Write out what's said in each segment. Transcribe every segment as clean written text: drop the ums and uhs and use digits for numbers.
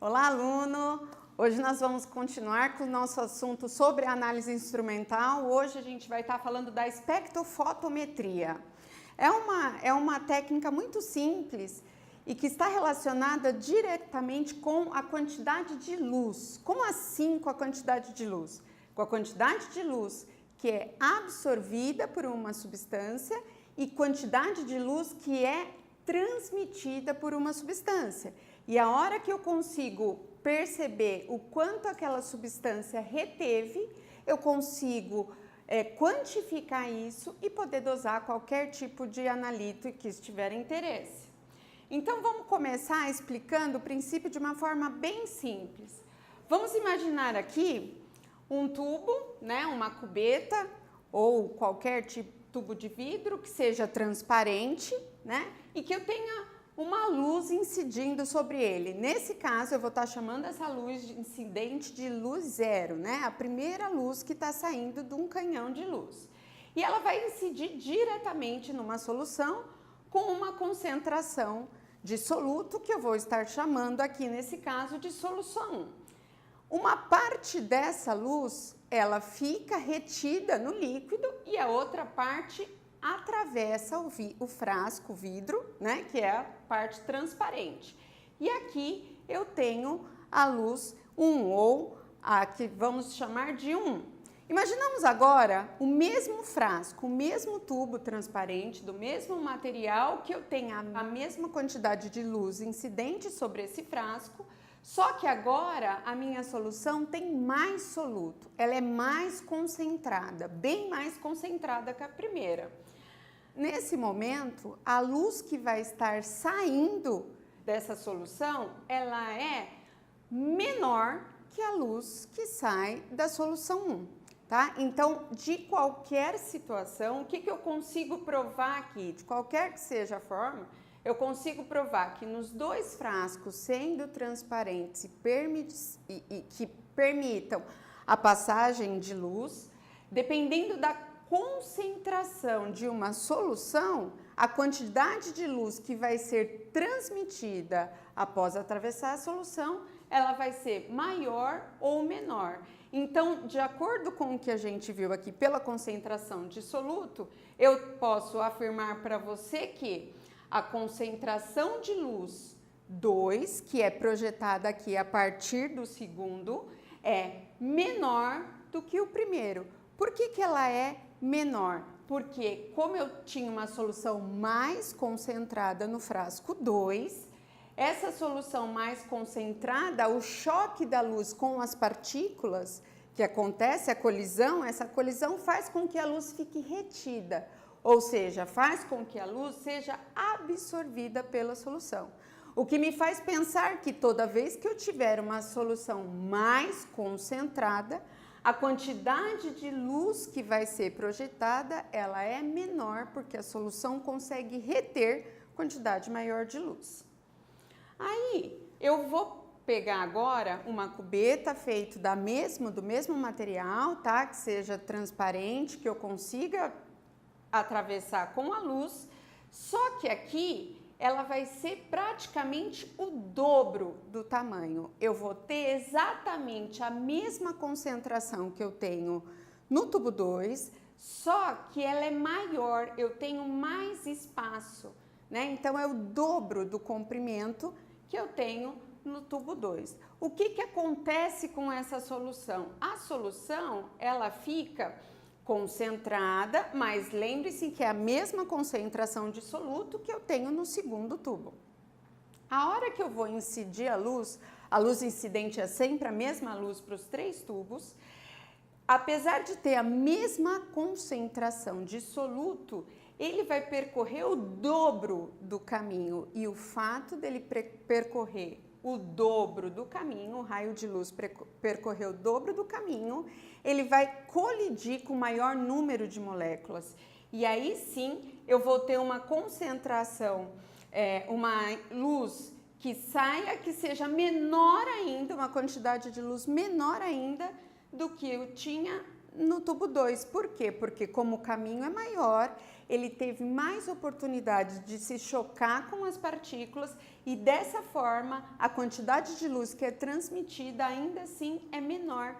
Olá, aluno! Hoje nós vamos continuar com o nosso assunto sobre análise instrumental. Hoje a gente vai estar falando da espectrofotometria. É uma técnica muito simples e que está relacionada diretamente com a quantidade de luz. Como assim com a quantidade de luz? Com a quantidade de luz que é absorvida por uma substância e quantidade de luz que é transmitida por uma substância. E a hora que eu consigo perceber o quanto aquela substância reteve, eu consigo quantificar isso e poder dosar qualquer tipo de analito que estiver interesse. Então vamos começar explicando o princípio de uma forma bem simples. Vamos imaginar aqui um tubo, né, uma cubeta ou qualquer tubo de vidro que seja transparente, né, e que eu tenha uma luz incidindo sobre ele. Nesse caso, eu vou estar chamando essa luz de incidente de luz zero, né? A primeira luz que está saindo de um canhão de luz. E ela vai incidir diretamente numa solução com uma concentração de soluto, que eu vou estar chamando aqui, nesse caso, de solução 1. Uma parte dessa luz, ela fica retida no líquido e a outra parte atravessa o frasco, o vidro, né, que é a parte transparente. E aqui eu tenho a luz 1, ou a que vamos chamar de 1. Imaginamos agora o mesmo frasco, o mesmo tubo transparente, do mesmo material, que eu tenha a mesma quantidade de luz incidente sobre esse frasco, só que agora a minha solução tem mais soluto, ela é mais concentrada, bem mais concentrada que a primeira. Nesse momento, a luz que vai estar saindo dessa solução, ela é menor que a luz que sai da solução 1, tá? Então, de qualquer situação, o que eu consigo provar aqui? De qualquer que seja a forma, eu consigo provar que nos dois frascos, sendo transparentes e que permitam a passagem de luz, dependendo da concentração de uma solução, a quantidade de luz que vai ser transmitida após atravessar a solução, ela vai ser maior ou menor. Então, de acordo com o que a gente viu aqui pela concentração de soluto, eu posso afirmar para você que a concentração de luz 2, que é projetada aqui a partir do segundo, é menor do que o primeiro. Por que ela é menor? Porque como eu tinha uma solução mais concentrada no frasco 2, essa solução mais concentrada, o choque da luz com as partículas que acontece, a colisão, essa colisão faz com que a luz fique retida, ou seja, faz com que a luz seja absorvida pela solução. O que me faz pensar que toda vez que eu tiver uma solução mais concentrada, a quantidade de luz que vai ser projetada, ela é menor, porque a solução consegue reter quantidade maior de luz. Aí, eu vou pegar agora uma cubeta feita do mesmo material, tá? Que seja transparente, que eu consiga atravessar com a luz, só que aqui ela vai ser praticamente o dobro do tamanho. Eu vou ter exatamente a mesma concentração que eu tenho no tubo 2, só que ela é maior, eu tenho mais espaço, né? Então é o dobro do comprimento que eu tenho no tubo 2. O que acontece com essa solução? A solução, ela fica concentrada, mas lembre-se que é a mesma concentração de soluto que eu tenho no segundo tubo. A hora que eu vou incidir a luz incidente é sempre a mesma luz para os 3 tubos, apesar de ter a mesma concentração de soluto, ele vai percorrer o dobro do caminho, e o fato dele percorrer o dobro do caminho, o raio de luz percorrer o dobro do caminho, ele vai colidir com o maior número de moléculas. E aí sim, eu vou ter uma concentração, uma luz que saia, que seja menor ainda, uma quantidade de luz menor ainda do que eu tinha no tubo 2. Por quê? Porque como o caminho é maior, ele teve mais oportunidade de se chocar com as partículas e dessa forma a quantidade de luz que é transmitida ainda assim é menor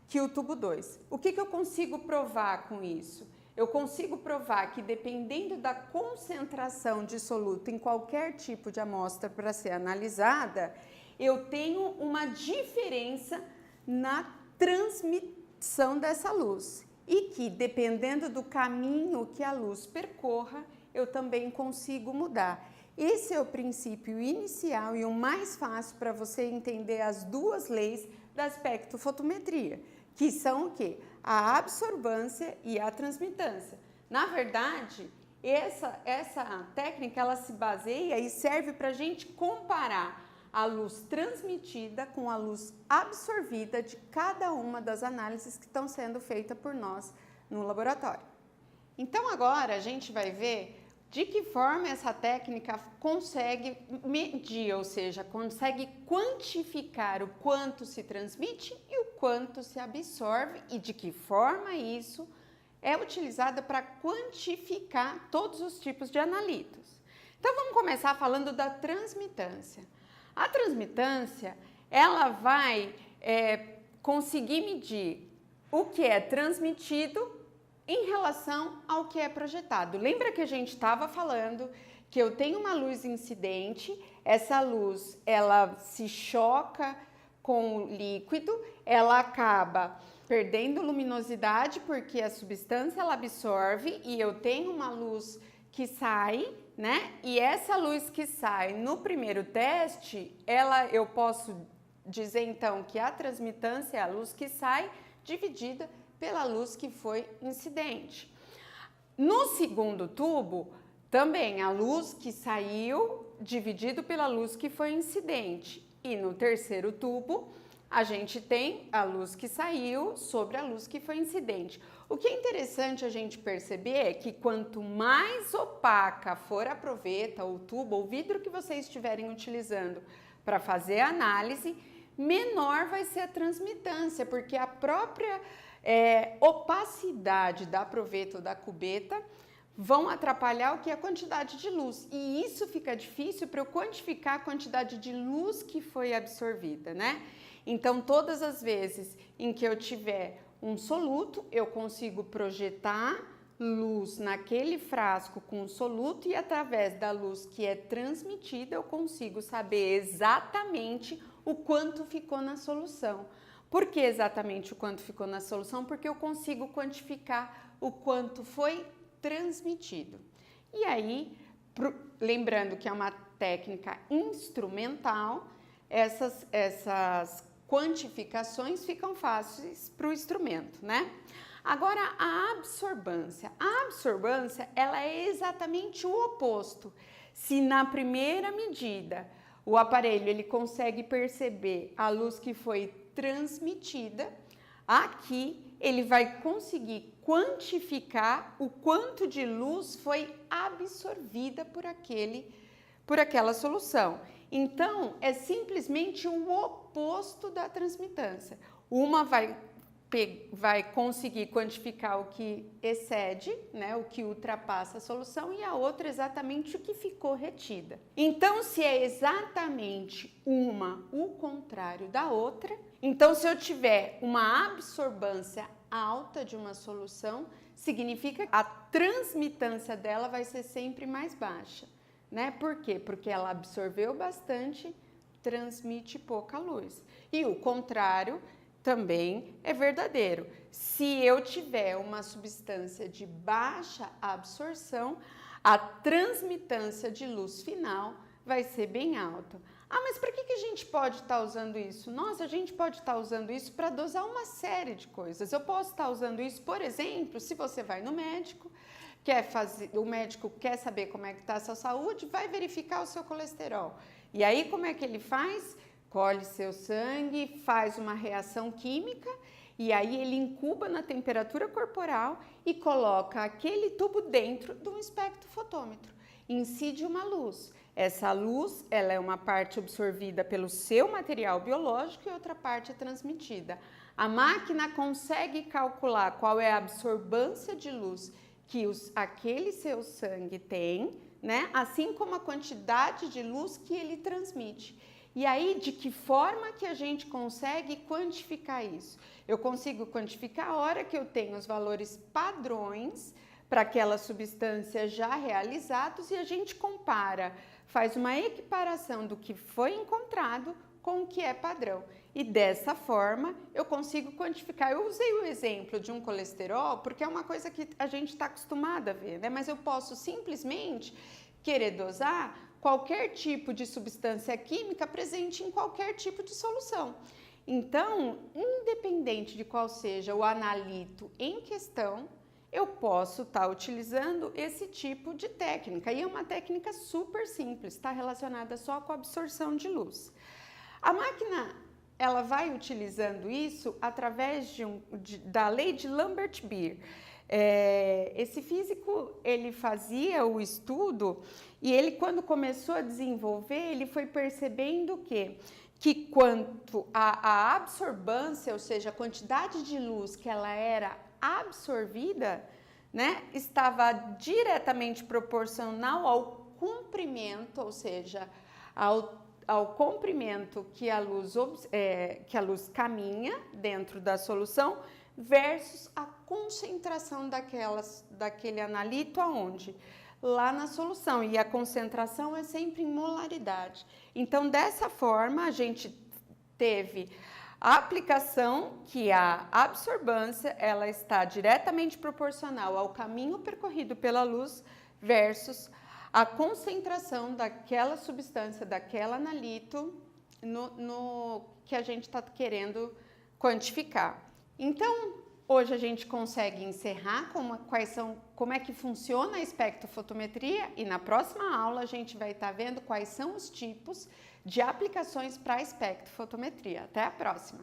que o tubo 2. O que eu consigo provar com isso? Eu consigo provar que dependendo da concentração de soluto em qualquer tipo de amostra para ser analisada, eu tenho uma diferença na transmissão dessa luz. E que, dependendo do caminho que a luz percorra, eu também consigo mudar. Esse é o princípio inicial e o mais fácil para você entender as duas leis da espectrofotometria, que são o quê? A absorvância e a transmitância. Na verdade, essa técnica ela se baseia e serve para a gente comparar a luz transmitida com a luz absorvida de cada uma das análises que estão sendo feitas por nós no laboratório. Então agora a gente vai ver de que forma essa técnica consegue medir, ou seja, consegue quantificar o quanto se transmite e o quanto se absorve e de que forma isso é utilizado para quantificar todos os tipos de analitos. Então vamos começar falando da transmitância. A transmitância, ela vai conseguir medir o que é transmitido em relação ao que é projetado. Lembra que a gente estava falando que eu tenho uma luz incidente, essa luz ela se choca com o líquido, ela acaba perdendo luminosidade porque a substância ela absorve e eu tenho uma luz que sai, né? E essa luz que sai no primeiro teste, eu posso dizer então que a transmitância é a luz que sai dividida pela luz que foi incidente. No segundo tubo, também a luz que saiu dividido pela luz que foi incidente. E no terceiro tubo, a gente tem a luz que saiu sobre a luz que foi incidente. O que é interessante a gente perceber é que quanto mais opaca for a proveta, ou tubo, ou vidro que vocês estiverem utilizando para fazer a análise, menor vai ser a transmitância, porque a própria opacidade da proveta ou da cubeta vão atrapalhar o que é a quantidade de luz. E isso fica difícil para eu quantificar a quantidade de luz que foi absorvida, né? Então, todas as vezes em que eu tiver um soluto, eu consigo projetar luz naquele frasco com o soluto e através da luz que é transmitida, eu consigo saber exatamente o quanto ficou na solução. Por que exatamente o quanto ficou na solução? Porque eu consigo quantificar o quanto foi transmitido. E aí, lembrando que é uma técnica instrumental, essas quantificações ficam fáceis para o instrumento, né? Agora, a absorvância. A absorvância, ela é exatamente o oposto. Se na primeira medida o aparelho ele consegue perceber a luz que foi transmitida, aqui ele vai conseguir quantificar o quanto de luz foi absorvida por aquela solução. Então, é simplesmente o oposto da transmitância. Uma vai conseguir quantificar o que excede, né, o que ultrapassa a solução, e a outra exatamente o que ficou retida. Então, se é exatamente uma o contrário da outra, então se eu tiver uma absorvância alta de uma solução, significa que a transmitância dela vai ser sempre mais baixa, né? Por quê? Porque ela absorveu bastante, transmite pouca luz. E o contrário também é verdadeiro. Se eu tiver uma substância de baixa absorção, a transmitância de luz final vai ser bem alta. Ah, mas para que a gente pode estar usando isso? Nossa, a gente pode estar usando isso para dosar uma série de coisas. Eu posso estar usando isso, por exemplo, se você vai no médico, o médico quer saber como é que está a sua saúde, vai verificar o seu colesterol. E aí, como é que ele faz? Colhe seu sangue, faz uma reação química e aí ele incuba na temperatura corporal e coloca aquele tubo dentro de um espectrofotômetro. Incide uma luz. Essa luz, ela é uma parte absorvida pelo seu material biológico e outra parte é transmitida. A máquina consegue calcular qual é a absorvância de luz aquele seu sangue tem, né? Assim como a quantidade de luz que ele transmite. E aí, de que forma que a gente consegue quantificar isso? Eu consigo quantificar a hora que eu tenho os valores padrões para aquela substância já realizados e a gente compara, faz uma equiparação do que foi encontrado com o que é padrão. E dessa forma eu consigo quantificar. Eu usei o exemplo de um colesterol porque é uma coisa que a gente está acostumado a ver, né? Mas eu posso simplesmente querer dosar qualquer tipo de substância química presente em qualquer tipo de solução. Então, independente de qual seja o analito em questão, eu posso estar utilizando esse tipo de técnica. E é uma técnica super simples, está relacionada só com a absorção de luz. A máquina, ela vai utilizando isso através da lei de Lambert-Beer. Esse físico, ele fazia o estudo e ele, quando começou a desenvolver, ele foi percebendo que quanto a absorbância, ou seja, a quantidade de luz que ela era absorvida, né, estava diretamente proporcional ao comprimento, ou seja, ao comprimento que a luz caminha dentro da solução versus a concentração daquele analito aonde? Lá na solução. E a concentração é sempre em molaridade. Então, dessa forma, a gente teve a aplicação que a absorbância ela está diretamente proporcional ao caminho percorrido pela luz versus a concentração daquela substância, daquele analito no que a gente está querendo quantificar. Então, hoje a gente consegue encerrar como é que funciona a espectrofotometria e na próxima aula a gente vai estar vendo quais são os tipos de aplicações para a espectrofotometria. Até a próxima!